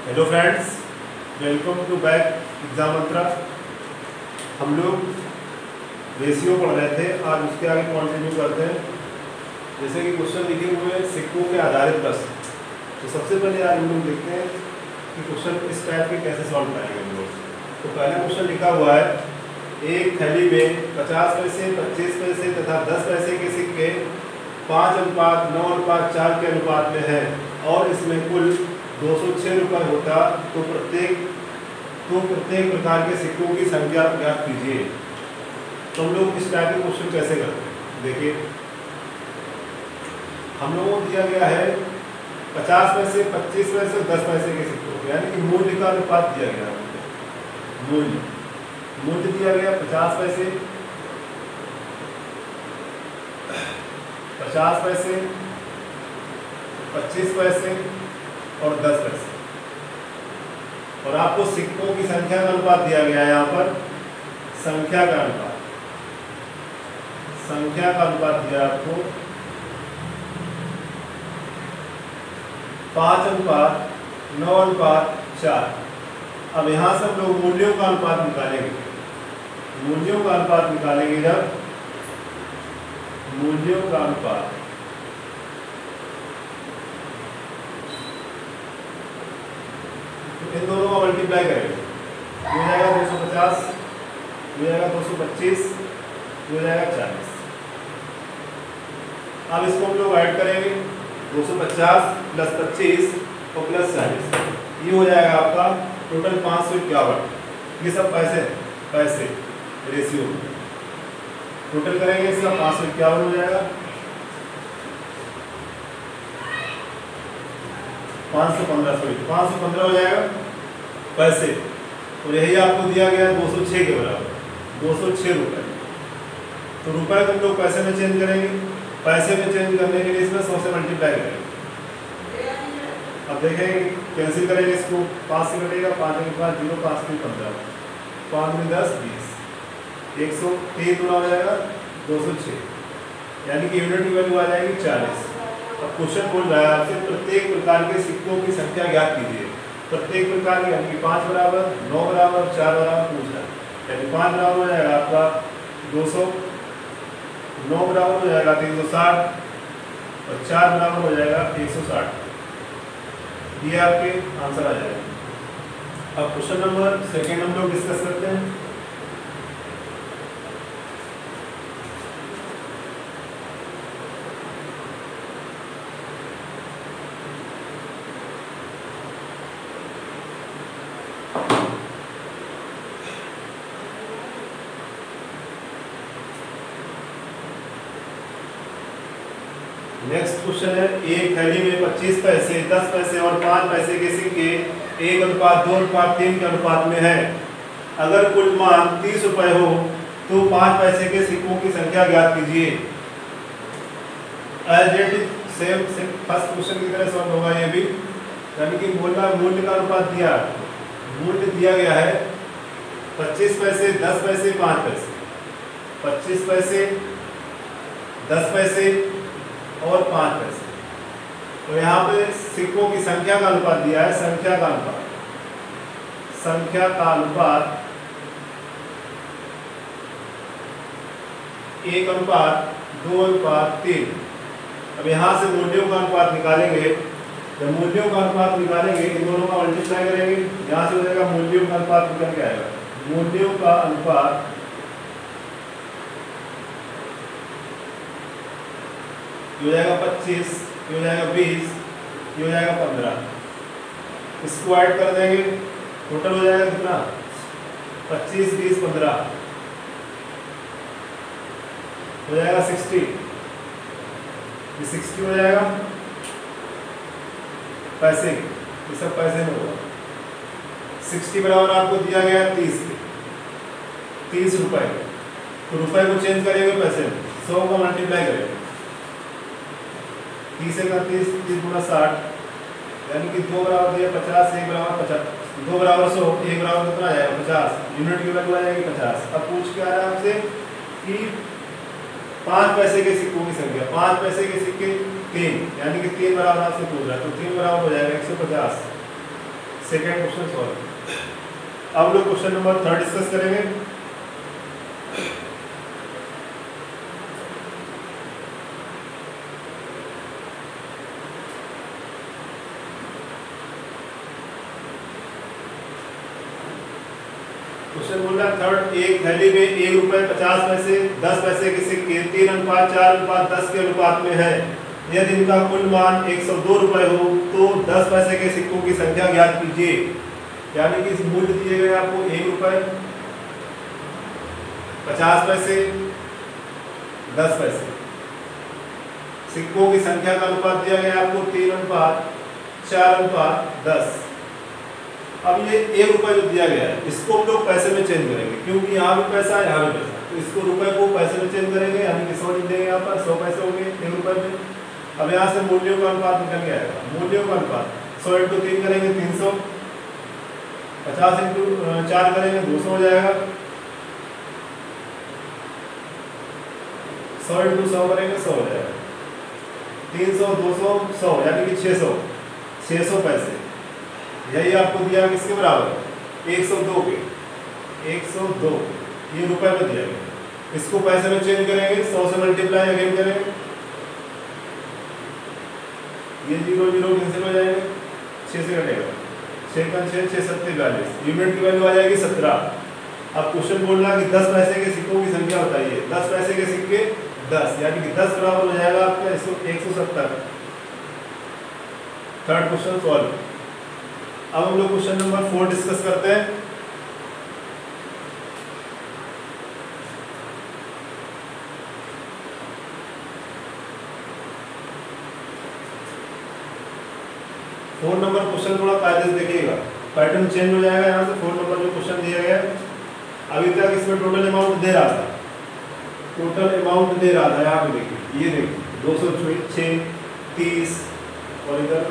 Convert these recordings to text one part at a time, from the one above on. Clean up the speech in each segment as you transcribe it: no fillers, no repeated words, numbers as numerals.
Hello friends, welcome to back exam Mantra. हम लोग ratio पढ़ रहे थे, आज उसके आगे कंटिन्यू करते हैं। जैसे कि क्वेश्चन लिखे हुए हैं सिक्कों के आधारित प्रश्न। तो सबसे पहले आज हम लोग देखते हैं कि क्वेश्चन इस टाइप के कैसे सॉल्व करेंगे हम लोग। तो पहला क्वेश्चन लिखा हुआ है, एक थैली में 50 पैसे, 25 पैसे तथा 10 पैसे के सिक्के 5:9:4 के अनुपात में है और इसमें कुल 206 रुपये होता, तो प्रत्येक प्रकार के सिक्कों की संख्या ज्ञात कीजिए। तो हम लोग इस टाइप के क्वेश्चन कैसे करते हैं, देखिए हम लोगों को दिया गया है 50 पैसे, 25 पैसे और 10 पैसे के सिक्कों, यानी कि मूल्य का अनुपात दिया गया है। मूल्य दिया गया 50 पैसे, 50 पैसे, 25 पैसे और 10 पैसे, और आपको सिक्कों की संख्या का अनुपात दिया गया है। यहाँ पर संख्या का अनुपात दिया आपको 5:9:4। अब यहाँ से हम लोग मूल्यों का अनुपात निकालेंगे। जब मूल्यों का अनुपात इन दोनों का मल्टीप्लाई करेंगे, हो जाएगा 250, हो जाएगा 225, हो जाएगा 40। अब इसको हम लोग ऐड करेंगे, 250 प्लस 25 और प्लस 40, ये हो जाएगा आपका टोटल 551। ये सब पैसे रेशियो टोटल करेंगे, इसका 551 हो जाएगा। 515 हो जाएगा पैसे, और यही आपको दिया गया 206 के बराबर, 206 रुपये। तो रुपए को हम लोग पैसे में चेंज करेंगे, पैसे में चेंज करने के लिए इसमें 100 से मल्टीप्लाई करेंगे। अब देखेंगे कैंसिल करेंगे, इसको 5 से कटेगा, 5 के बाद 0, 5 में 15, 5 में 10, 20, 103 गुना हो जाएगा 206, यानी कि यूनिट की वैल्यू आ जाएगी 40। अब क्वेश्चन बोल रहा है आपसे प्रत्येक प्रकार के सिक्कों की संख्या ज्ञात कीजिए। प्रत्येक प्रकार की यानी कि 5 बराबर, 9 बराबर, 4 बराबर पूछ रहा है, यानी 5 बराबर हो जाएगा आपका 200, 9 बराबर हो जाएगा 360 और 4 बराबर हो जाएगा 160। ये आपके आंसर आ जाएगा। अब क्वेश्चन नंबर सेकेंड हम लोग डिस्कस करते हैं। नेक्स्ट क्वेश्चन है, एक थैली में 25 पैसे, 10 पैसे और 5 पैसे के सिक्के 1:2:3 के अनुपात में है। अगर कुल मान 30 रुपए हो तो 5 पैसे के सिक्कों की संख्या ज्ञात कीजिए। सेम फर्स्ट क्वेश्चन की तरह सॉल्व होगा ये भी, यानी कि मूल्य का अनुपात मूल्य दिया गया है 25 पैसे, 10 पैसे, 5 पैसे, 25 पैसे, 10 पैसे और 5 पैसे। तो यहाँ पे सिक्कों की संख्या का अनुपात दिया है, संख्या का अनुपात 1:2:3। अब यहाँ से मूल्यों का अनुपात निकालेंगे। जब मूल्यों का अनुपात निकालेंगे, इन दोनों का मल्टीप्लाई करेंगे, यहाँ से हो जाएगा मूल्यों का अनुपात निकल के आएगा। मूल्यों का अनुपात हो जाएगा 25, हो जाएगा 20, हो जाएगा 15। इसको ऐड कर देंगे, टोटल हो जाएगा कितना, 25, 20, 15 हो जाएगा 60। ये 60 हो जाएगा पैसे, ये सब पैसे में होगा। 60 बराबर आपको दिया गया 30 रुपए। तो रुपए को चेंज करेंगे पैसे में, 100 का मल्टीप्लाई करेंगे, 30 का 30, 30 गुना 60, यानी कि 2 बराबर दिया 50, 1 बराबर 50, 2 बराबर 100, 1 बराबर कितना आ जाएगा 50, यूनिट की वैल्यू आ जाएगी 50। अब पूछ के आ रहा है आपसे कि 5 पैसे के सिक्कों की संख्या, 5 पैसे के सिक्के 3, यानी कि 3 बराबर आपसे पूछ रहा है, तो 3 बराबर हो जाएगा 150। Second question solve. अब लोग क्वेश्चन नंबर 3 डिस्कस करेंगे। क्वेश्चन बोल रहा है थर्ड, एक थैली में 1 रुपए 50 पैसे 10 पैसे के सिक्के 3:4:10 के अनुपात में है। यदि इनका कुल मान 102 रुपए हो तो 10 पैसे के सिक्कों की संख्या ज्ञात कीजिए। यानी कि इस मूल्य दिए गए आपको 1 रुपए 50 पैसे 10 पैसे, सिक्कों की संख्या का अनुपात दिया गया आपको 3:4:10। अब ये 1 रुपए जो दिया गया है इसको हम लोग पैसे में चेंज करेंगे, क्योंकि यहाँ भी पैसा है यहाँ भी पैसा, तो इसको रुपए को पैसे में चेंज करेंगे, यानी कि 100 लिख देंगे यहाँ पर, 100 पैसे हो गए 1 रुपए में। अब यहाँ से मूल्यों का अनुपात निकल के आएगा, मूल्यों का अनुपात 100 × 3 करेंगे 300, 50 × 4 करेंगे 200 हो जाएगा, 100 × 100 करेंगे 100 हो जाएगा, 300 200 100 यानी कि 600 पैसे। यही आपको दिया किसके बराबर 102 के, 102 ये रुपए में दिया गया। इसको पैसे में चेंज करेंगे, 100 से मल्टीप्लाई अगेन करेंगे, ये 0 0 कैंसिल हो जाएंगे, 6 से कटेगा, 6 का 6 6 7 42, यूनिट की वैल्यू आ जाएगी 17। अब क्वेश्चन बोल रहा है कि 10 पैसे के सिक्कों की संख्या बताइए। 10 पैसे के सिक्के 10 यानी कि 10 बराबर हो जाएगा आपका 170। Third question solve. अब हम लोग क्वेश्चन नंबर 4 डिस्कस करते हैं। फोर नंबर क्वेश्चन थोड़ा कायदे से देखिएगा, पैटर्न चेंज हो जाएगा यहाँ से। 4 नंबर जो क्वेश्चन दिया गया है, अभी तक इसमें टोटल अमाउंट दे रहा था, टोटल अमाउंट दे रहा था, यहाँ पे देखिए, ये देखिए 206 30 और इधर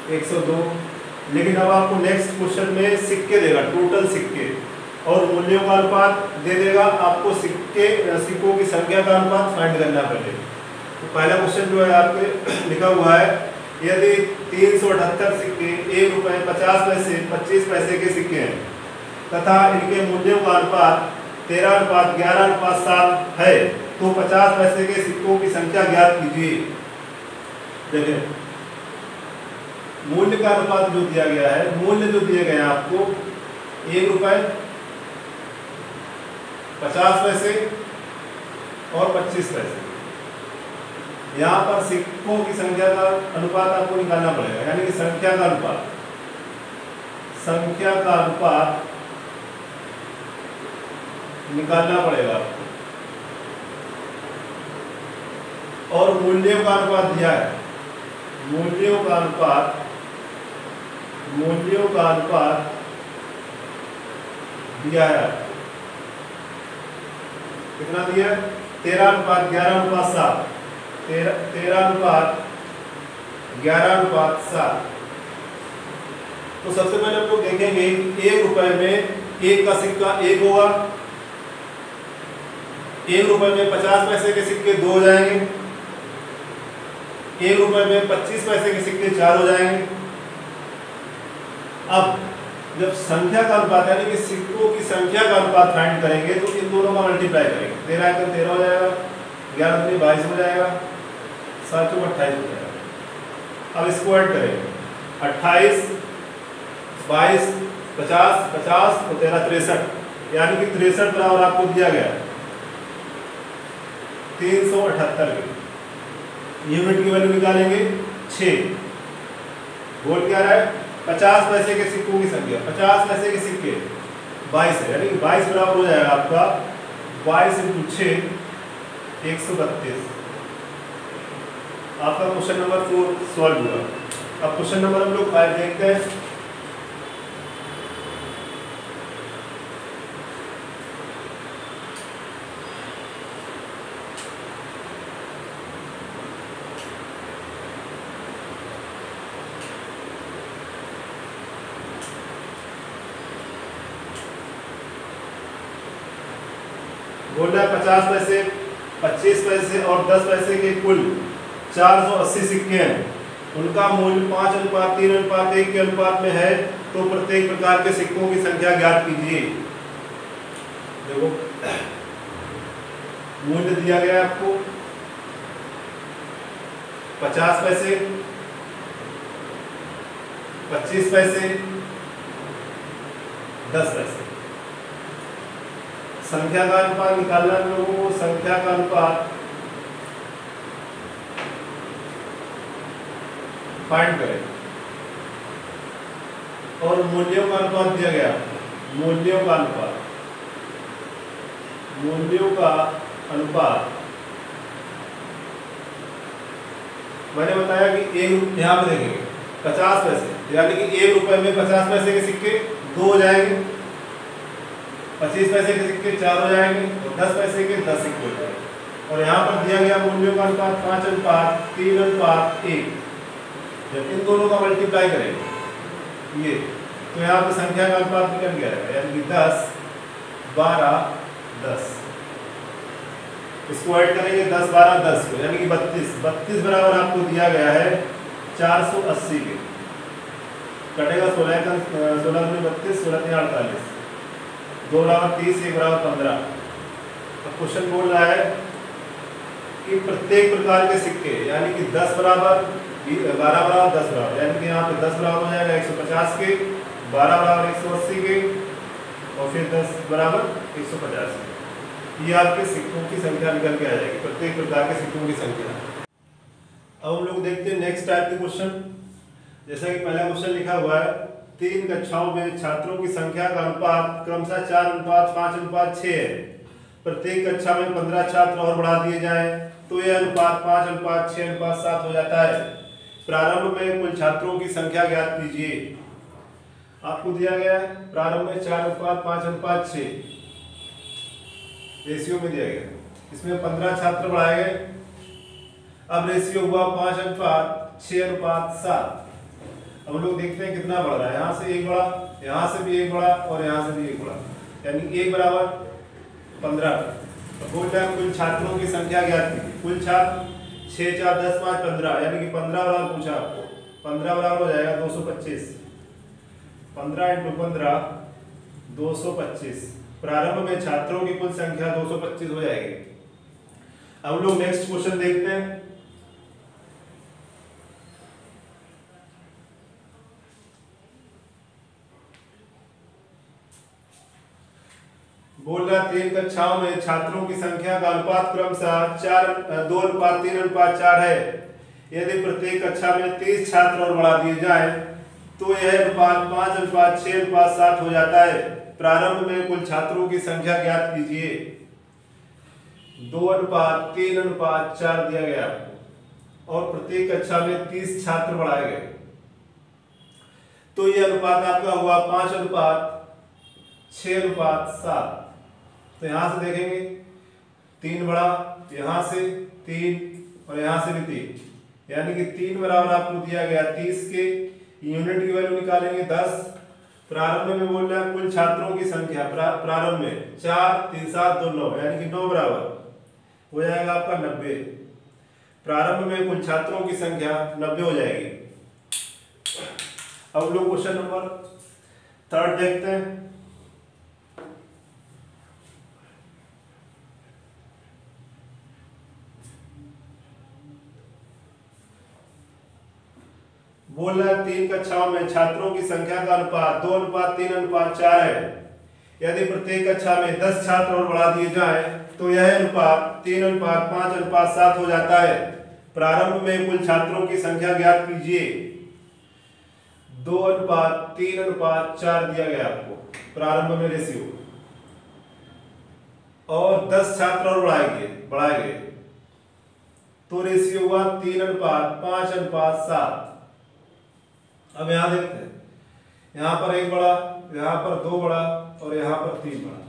102। लेकिन अब आपको नेक्स्ट क्वेश्चन में सिक्के देगा, टोटल सिक्के और मूल्यों का अनुपात दे देगा आपको, सिक्कों की संख्या का अनुपात फाइंड करना पड़ेगा। तो पहला क्वेश्चन जो है आपके लिखा हुआ है, यदि 378 सिक्के 1 रुपए 50 पैसे 25 पैसे के सिक्के हैं तथा इनके मूल्यों का अनुपात 13:11:7 है तो 50 पैसे के सिक्कों की संख्या ज्ञात कीजिए। देखिए मूल्य का अनुपात जो दिया गया है, मूल्य जो दिए गए हैं आपको 1 रुपए 50 पैसे और 25 पैसे। यहाँ पर सिक्कों की संख्या का अनुपात आपको निकालना पड़ेगा, यानी कि संख्या का अनुपात निकालना पड़ेगा आपको। और मूल्यों का अनुपात दिया है, मूल्यों का अनुपात दिया है, कितना दिया है 13:11:7, 13:11:7। तो सबसे पहले हम लोग देखेंगे 1 रुपए में 1 का सिक्का 1 होगा, 1 रुपए में 50 पैसे के सिक्के 2 हो जाएंगे, 1 रुपए में 25 पैसे के सिक्के 4 हो जाएंगे। अब जब संख्या का अनुपात यानी कि सिक्कों की संख्या का अनुपात फाइंड करेंगे तो इन दोनों का मल्टीप्लाई करेंगे, 13 × 13 हो जाएगा, 11 × 22 हो जाएगा, 7 × 28 हो जाएगा। अब इसको ऐड करेंगे, 28 22 50 50 और 13 63, यानी कि 63 बराबर आपको दिया गया 378 के। यूनिट की वैल्यू निकालेंगे 6। बोल क्या रहा है 50 पैसे के सिक्कों की संख्या, 50 पैसे के सिक्के 22 है, यानी कि 22 बराबर हो जाएगा आपका 22 × 6 132। आपका क्वेश्चन नंबर 4 सॉल्व हुआ। अब क्वेश्चन नंबर हम लोग 5 देखते हैं। बोल रहा है 50 पैसे 25 पैसे और 10 पैसे के कुल 480 सिक्के हैं। उनका मूल्य 5:3:1 के अनुपात में है तो प्रत्येक प्रकार के सिक्कों की संख्या ज्ञात कीजिए। देखो मूल्य दिया गया है आपको 50 पैसे, 25 पैसे, 10 पैसे। संख्या का अनुपात निकालना है लोगों को। संख्या का अनुपात फाइंड करें और मूल्यों का अनुपात दिया गया। मूल्यों का अनुपात, मूल्यों का अनुपात मैंने बताया कि एक, यहाँ पे देखेंगे 50 पैसे, यानी कि 1 रुपए में 50 पैसे के सिक्के 2 हो जाएंगे, 25 पैसे के सिक्के 4 हो जाएंगे और 10 पैसे के 10 सिक्के हो जाएंगे। और यहाँ पर दिया गया मूल्यों का अनुपात 5:3:1। जब इन दोनों का मल्टीप्लाई करेंगे ये, तो यहाँ पर संख्या का अनुपात निकल गया है, यानी कि 10, 12, 10। इसको ऐड करेंगे 10, 12, 10 को, यानी कि 32। 32 बराबर आपको दिया गया है 480 के। कटेगा 16 का 16 में 32, 16 में 48, 2 बराबर 30, 1 बराबर 15। अब क्वेश्चन बोल रहा है कि प्रत्येक प्रकार के सिक्के, यानी कि 10 बराबर 12 बराबर 10 बराबर, यानी कि यहाँ पे 10 बराबर हो जाएगा 150 के, 12 बराबर 180 के और फिर 10 बराबर 150 के। ये आपके सिक्कों की संख्या निकल के आ जाएगी, प्रत्येक प्रकार के सिक्कों की संख्या। अब हम लोग देखते हैं नेक्स्ट टाइप के क्वेश्चन। जैसा कि पहला क्वेश्चन लिखा हुआ है, 3 कक्षाओं में छात्रों की संख्या का अनुपात क्रमशः 4:5:6 है। प्रत्येक कक्षा में 15 छात्र और बढ़ा दिए जाएं तो यह अनुपात 5:6:7 हो जाता है। प्रारंभ में कुल छात्रों की संख्या ज्ञात कीजिए। आपको दिया गया है प्रारंभ में 4:5:6 रेशियो में दिया गया, इसमें 15 छात्र बढ़ाए गए। अब रेशियो हुआ 5:6:7। अब लोग देखते हैं कितना बढ़ रहा है। यहाँ से 1 बढ़ा, यहाँ से भी 1 बढ़ा और यहाँ से भी 1 बढ़ा, यानी 1 बराबर 15। अब बोल रहे हैं कुल छात्रों की संख्या ज्ञात कीजिए। कुल छात्र 6, 4, 10, 5, 15, यानी कि 15 बराबर पूछा आपको। 15 बराबर हो जाएगा 225। 15 × 15 225। प्रारंभ में छात्रों की कुल संख्या 225 हो जाएगी। अब लोग नेक्स्ट क्वेश्चन देखते हैं। बोल रहा 3 कक्षाओं में छात्रों की संख्या का अनुपात क्रमशः 2:3:4 है। यदि प्रत्येक कक्षा में 30 छात्र और बढ़ा दिए जाएं तो यह अनुपात 5:6:7 हो जाता है। प्रारंभ में कुल छात्रों की संख्या ज्ञात कीजिए। 2:3:4 दिया गया आपको और प्रत्येक कक्षा में 30 छात्र बढ़ाए गए, तो यह अनुपात आपका हुआ 5:6:7। तो यहां से देखेंगे 3 बढ़ा, यहां से 3 और यहां से भी 3, यानी कि 3 बराबर आपको दिया गया 30 के। यूनिट की वैल्यू निकालेंगे 10। प्रारंभ में बोल रहा है कुल छात्रों की संख्या प्रारंभ में 4, 3, 7, 2, 9, यानी कि 9 बराबर हो जाएगा आपका 90। प्रारंभ में कुल छात्रों की संख्या 90 हो जाएगी। अब लोग क्वेश्चन नंबर 3 देखते हैं। बोल रहा है 3 कक्षाओं में छात्रों की संख्या का अनुपात 2:3:4 है। यदि प्रत्येक कक्षा में 10 छात्र और बढ़ा दिए जाएं तो यह अनुपात 3:5:7 हो जाता है। प्रारंभ में कुल छात्रों की संख्या ज्ञात कीजिए। 2:3:4 दिया गया आपको प्रारंभ में रेशियो, और 10 छात्र और बढ़ाए गए तो रेशियो हुआ 3:5:7। अब यहां देखते हैं, यहां पर 1 बढ़ा, यहां पर 2 बढ़ा और यहां पर 3 बढ़ा,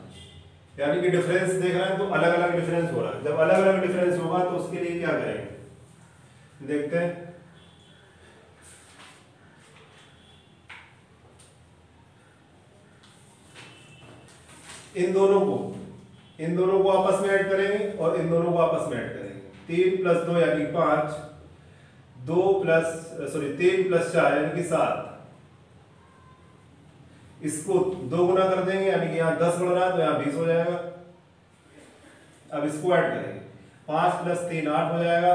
यानी कि डिफरेंस देख रहे हैं तो अलग अलग डिफरेंस हो रहा है। जब अलग अलग डिफरेंस होगा तो उसके लिए क्या करेंगे देखते हैं। इन दोनों को आपस में ऐड करेंगे और इन दोनों को आपस में ऐड करेंगे। 3 + 2 यानी 5, 3 प्लस 4 यानी कि 7। इसको 2 गुना कर देंगे यानी कि यहाँ 10 बढ़ रहा है तो यहाँ 20 हो जाएगा। अब इसको ऐड करेंगे, 5 प्लस 3 8 हो जाएगा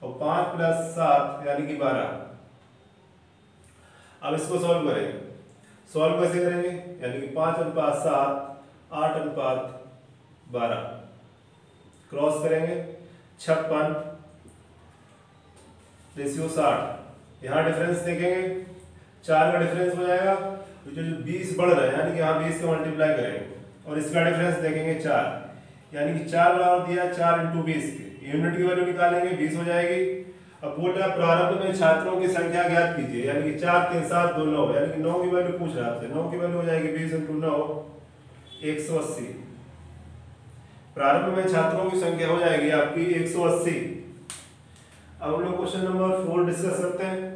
और 5 प्लस 7 यानी कि 12। अब इसको सॉल्व करेंगे, सॉल्व कैसे करेंगे यानी कि 5:7 8:12 क्रॉस करेंगे, 56 रेशियो 60। यहाँ डिफरेंस देखेंगे 4 का डिफरेंस हो जाएगा, तो जो 20 बढ़ रहा है यानी कि यहाँ 20 का मल्टीप्लाई करेंगे और इसका डिफरेंस देखेंगे 4 यानी कि 4 बराबर दिया 4 × 20 के यूनिट की वैल्यू निकालेंगे 20 हो जाएगी। अब बोल रहा है प्रारंभ में छात्रों की संख्या ज्ञात कीजिए यानी कि 4 3 7 2 9 यानी कि 9 की वैल्यू पूछ रहा है आपसे। 9 की वैल्यू हो जाएगी 20 × 9 180। प्रारंभ में छात्रों की संख्या हो जाएगी आपकी 180। अब हम लोग क्वेश्चन नंबर 4 डिस्कस करते हैं।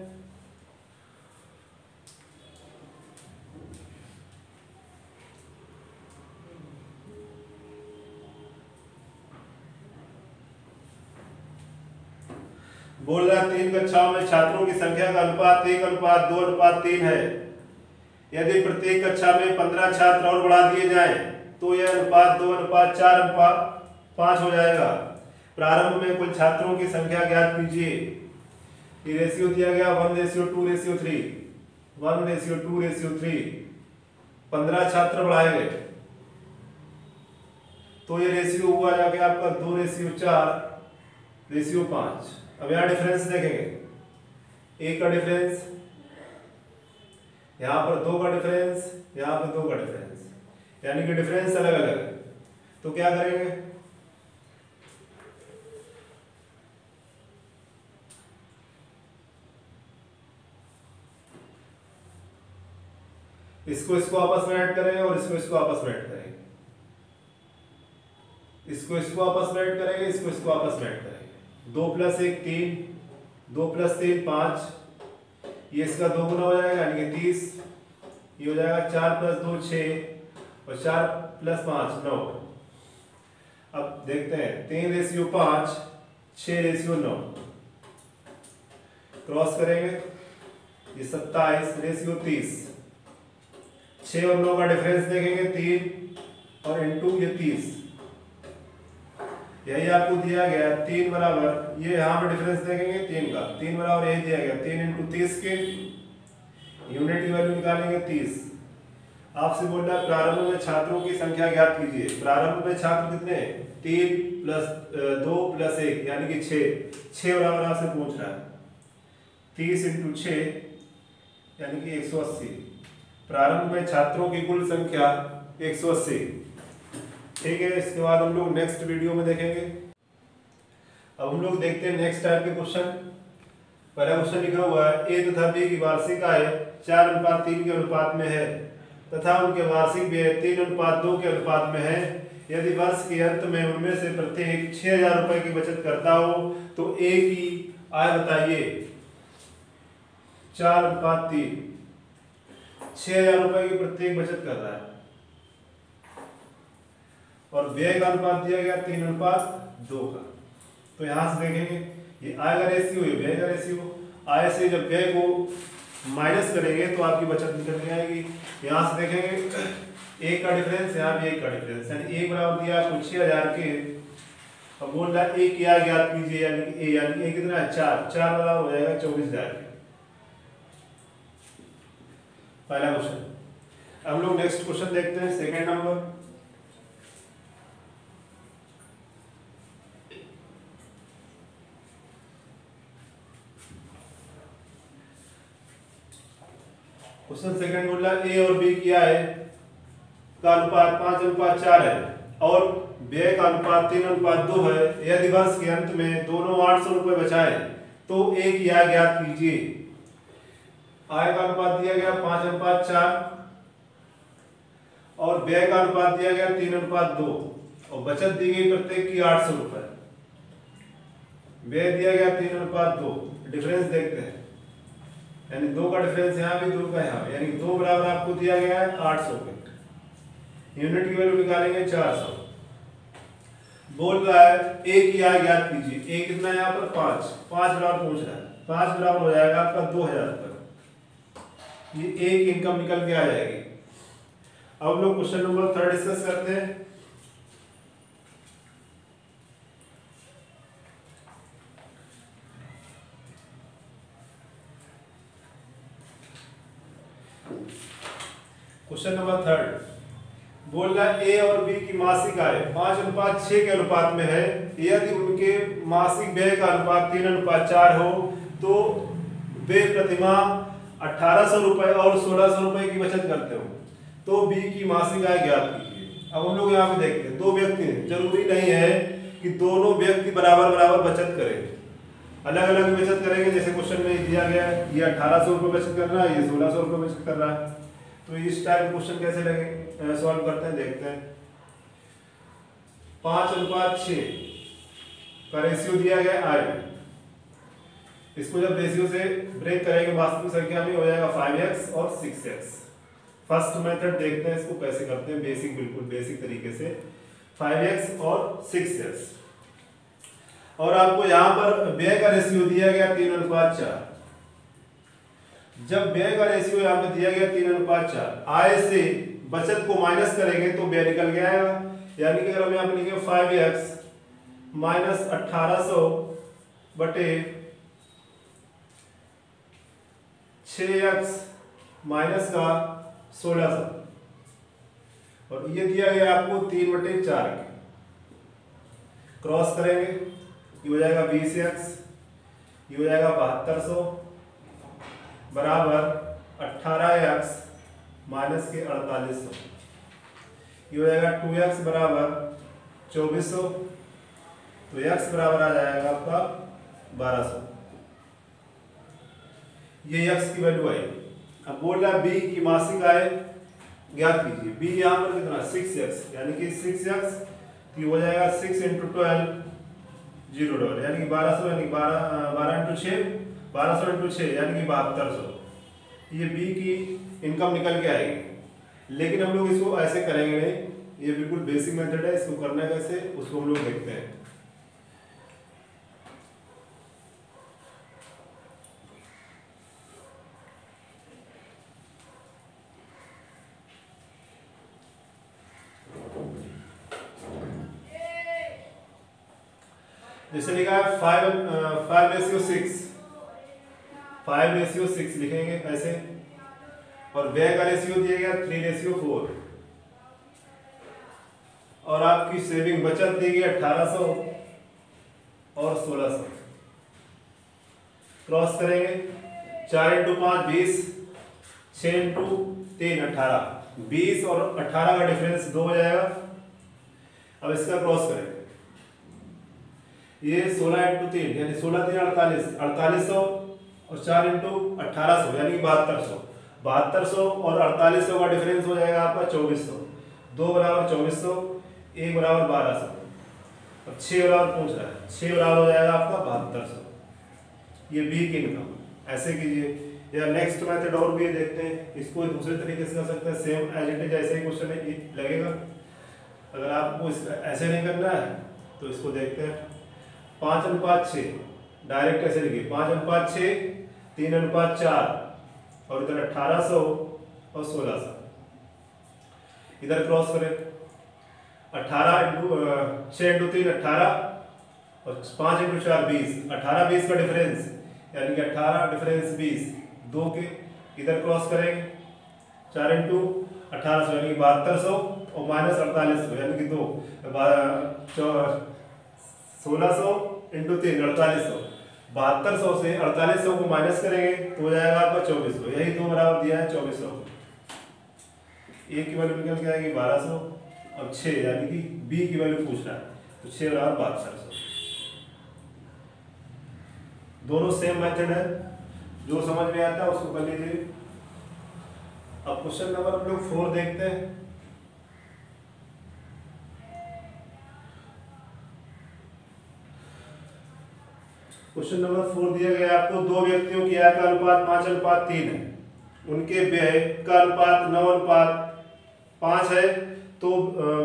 बोल रहा है 3 कक्षाओं में छात्रों की संख्या का अनुपात 1:2:3 है। यदि प्रत्येक कक्षा में 15 छात्र और बढ़ा दिए जाएं तो यह अनुपात 2:4:5 हो जाएगा। प्रारंभ में कुल छात्रों की संख्या ज्ञात कीजिए। ये रेशियो दिया गया 1:2:3 1:2:3। 15 छात्र बढ़ाए गए तो ये रेशियो हुआ जाके आपका 2:4:5। अब यहाँ डिफरेंस देखेंगे, 1 का डिफरेंस, यहाँ पर 2 का डिफरेंस, यहाँ पर 2 का डिफरेंस, यानी कि डिफरेंस अलग अलग है। तो क्या करेंगे, इसको आपस में ऐड करेंगे और इसको आपस में ऐड करेंगे, इसको आपस में ऐड करेंगे, इसको आपस में ऐड करेंगे। 2 + 1 3, 2 + 3 5, ये इसका 2 गुना हो जाएगा यानी कि 30। ये हो जाएगा 4 + 2 6 और 4 + 5 9। अब देखते हैं 3:5 6:9 क्रॉस करेंगे, ये 27:30। 6 और 9 का डिफरेंस देखेंगे 3 और इनटू ये 30, यही आपको दिया गया 3 बराबर, ये यहाँ पे डिफरेंस देखेंगे 3 का, 3 बराबर यही दिया गया 3 × 30 के यूनिट की वैल्यू निकालेंगे 30। आपसे बोल रहा है प्रारंभ में छात्रों की संख्या ज्ञात कीजिए। प्रारंभ में छात्र कितने, 3 + 2 + 1 यानी कि 6 बराबर आपसे पूछ रहा है। 30 × 6 यानी कि 180। प्रारंभ में छात्रों की कुल संख्या 180। ठीक है, इसके बाद हम लोग नेक्स्ट वीडियो में देखेंगे। अब हम लोग देखते हैं नेक्स्ट टाइप के क्वेश्चन। पहला क्वेश्चन लिखा हुआ है ए तथा बी की वार्षिक आय 4:3 के अनुपात में है तथा उनके वार्षिक व्यय 3:2 के अनुपात में है। यदि वर्ष के अंत में उनमें से प्रत्येक 6000 रुपए की बचत करता हो तो ए की आय बताइए। 4:3, 6000 रुपए की प्रत्येक बचत कर रहा है और व्यय का अनुपात दिया गया 3:2 का। तो यहां से देखेंगे ये आय का रेशियो, ये व्यय का रेशियो। आय से जब व्यय को माइनस करेंगे तो आपकी बचत निकल के आएगी। यहां से देखेंगे 1 का डिफरेंस, यहाँ भी 1 का डिफरेंस, यानी 1 बराबर दिया कुल 6000 के। अब बोल रहा है 1 की आय ज्ञात कीजिए, यानी ए कितना है 4 बराबर हो जाएगा 24000 के। पहला क्वेश्चन। हम लोग नेक्स्ट क्वेश्चन देखते हैं, सेकंड नंबर। क्वेश्चन सेकंड बोल रहा है ए और बी की आय का अनुपात 5:4 है और व्यय का अनुपात 3:2 है। यदि वर्ष के अंत में दोनों 800 रुपए बचाए तो ए की आय ज्ञात कीजिए। आय का अनुपात दिया गया 5:4 और व्यय का अनुपात दिया गया 3:2 और बचत दी गई प्रत्येक की 800 रुपए। व्यय दिया गया 3:2, डिफरेंस देखते हैं, यानी 2 का डिफरेंस यहाँ भी 2 का यहाँ, यानी 2 बराबर आपको दिया गया है 800 के। यूनिट की वैल्यू निकालेंगे 400। बोल रहा है ए की आय ज्ञात कीजिए। ए कितना है यहाँ पर 5 बराबर पूछ रहा है। 5 बराबर हो जाएगा आपका 2000 तक। ये एक इनकम निकल के आ जाएगी। अब लोग क्वेश्चन नंबर 3 डिस्कस करते हैं। क्वेश्चन नंबर 3 बोल रहा है ए और बी की मासिक आय 5:6 के अनुपात में है। यदि उनके मासिक व्यय का अनुपात 3:4 हो तो वे प्रतिमाह 1800 रुपए और 1600 रुपए की बचत करते हो। तो बी की मासिक आय ज्ञात कीजिए। अब हम लोग यहाँ पे देखते हैं, दो व्यक्ति हैं, जरूरी नहीं है कि दोनों व्यक्ति बराबर बराबर बचत करें, अलग अलग बचत करेंगे। जैसे क्वेश्चन में दिया गया है, ये 1800 रुपये बचत कर रहा है, ये 1600 रुपये बचत कर रहा है। तो इस टाइप क्वेश्चन कैसे लगे सॉल्व करते हैं, देखते हैं। 5:6 का रेशियो दिया गया आय में, इसको जब रेशियो से ब्रेक करेंगे वास्तविक संख्या में हो जाएगा 5x और 6x। फर्स्ट मेथड देखते हैं इसको कैसे करते हैं, बेसिक, बिल्कुल बेसिक तरीके से। 5x और 6x, और आपको यहाँ पर व्यय का रेशियो दिया गया 3:4। जब व्यय का रेशियो यहाँ पे दिया गया 3:4, आय से बचत को माइनस करेंगे तो व्यय निकल के आएगा। यानी कि अगर हम यहाँ पे लिखें 5x माइनस 1800 बटे 6x माइनस का 1600, और ये दिया गया आपको 3/4 के, क्रॉस करेंगे, ये हो जाएगा 20x, ये हो जाएगा 7200 बराबर 18x माइनस के 4800, ये हो जाएगा 2x बराबर 2400, तो x बराबर आ जाएगा आपका 1200। ये x की वैल्यू आई। अब बोल रहा है b की मासिक आय ज्ञात कीजिए। b यहाँ पर कितना 6x, यानी कि 6x, ये हो जाएगा 6 × 12 0 यानी कि 1200, यानी 12 × 6 1200 × 6 यानी कि 7200। ये बी की इनकम निकल के आएगी। लेकिन हम लोग इसको ऐसे करेंगे नहीं, ये बिल्कुल बेसिक मेथड है, इसको करना कैसे उसको हम लोग देखते हैं। जैसे लिखा है 5:6, 5:6 लिखेंगे ऐसे, और व्यय का रेशियो दिया गया 3:4, और आपकी सेविंग बचत दी गई 1800 और 1600। क्रॉस करेंगे, 4 × 5 20, 6 × 3 18, 20 और 18 का डिफरेंस 2 हो जाएगा। अब इसका क्रॉस करेंगे, ये 16 × 3 यानी 16 3 48, 4800 और 4 × 1800 यानी 7200, 7200 और 4800 का डिफरेंस हो जाएगा आपका 2400। 2 बराबर 2400, 1 बराबर 1200 और 6 बराबर पूछ रहा है, 6 बराबर हो जाएगा आपका 7200। ये बी की इनकम ऐसे कीजिए। या नेक्स्ट मेथड और भी देखते हैं, इसको दूसरे तरीके से कर सकते हैं, सेम एज इट इज ऐसे ही क्वेश्चन लगेगा। अगर आपको ऐसे नहीं करना है तो इसको देखते हैं। 5:6 डायरेक्ट ऐसे लिखिए, 5:6 3:4 और इधर 1800 और 1600, इधर क्रॉस करें, 6 × 3 18 और 5 × 4 20, 18 20 का डिफरेंस यानी कि 18 डिफरेंस 20, 2 के इधर क्रॉस करेंगे, 4 × 1800 यानी कि 7200 और माइनस 4800 यानी कि 2, 1600 × 3 4800, 7200 से 4800 को माइनस करेंगे तो हो जाएगा आपका 2400। यही 2 बराबर दिया है 2400। ए की वैल्यू निकल के आएगी 1200 और 6 यानी कि बी की वैल्यू पूछ रहा है, तो 6 बराबर 7200। दोनों सेम मेथड है, जो समझ में आता है उसको कर लीजिए। अब क्वेश्चन नंबर हम लोग 4 देखते हैं। क्वेश्चन नंबर 4 दिया गया आपको, दो व्यक्तियों की आय का अनुपात 5:3 है, उनके व्यय का अनुपात 9:5 है, तो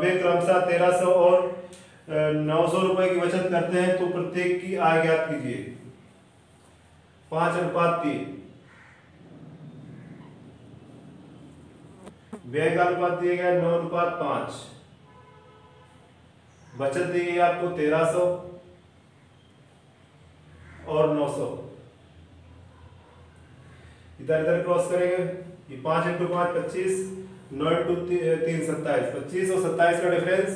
वे क्रमशः 1300 और 900 रुपए की बचत करते हैं, तो प्रत्येक की आय ज्ञात कीजिए। 5:3। व्यय का अनुपात दिया गया 9:5। बचत दी गई आपको 1300 और 900। इधर इधर क्रॉस करेंगे, ये 5 × 5 25, 9 × 3 27, 25 और 27 का डिफरेंस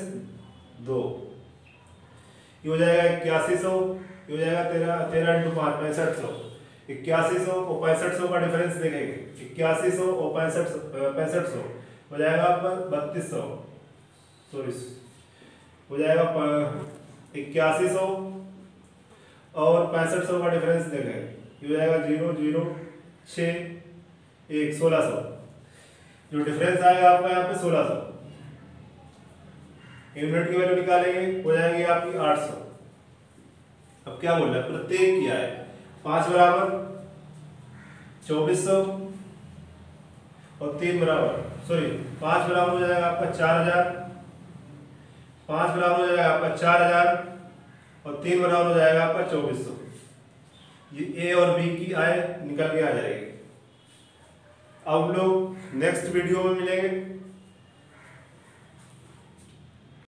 2। ये हो जाएगा 8100, ये हो जाएगा 13 × 5 6500। 8100 और 6500 का डिफरेंस देखेंगे, 8100 और 6500 हो जाएगा आपका 3200, सॉरी हो जाएगा 8100 और 6500 का डिफरेंस देखेंगे, ये हो जाएगा 0 0 6 1 1600। जो डिफरेंस आएगा आपका यहाँ पे 1600। यूनिट की वैल्यू निकालेंगे, हो जाएगी आपकी 800। अब क्या बोल रहा है, प्रत्येक किया है 5 बराबर 2400 और 3 बराबर, सॉरी 5 बराबर हो जाएगा आपका 4000, 5 बराबर हो जाएगा आपका 4000 और 3 बराबर हो जाएगा आपका 2400। ये ए और बी की आय निकल के आ जाएगी। अब लोग नेक्स्ट वीडियो में मिलेंगे।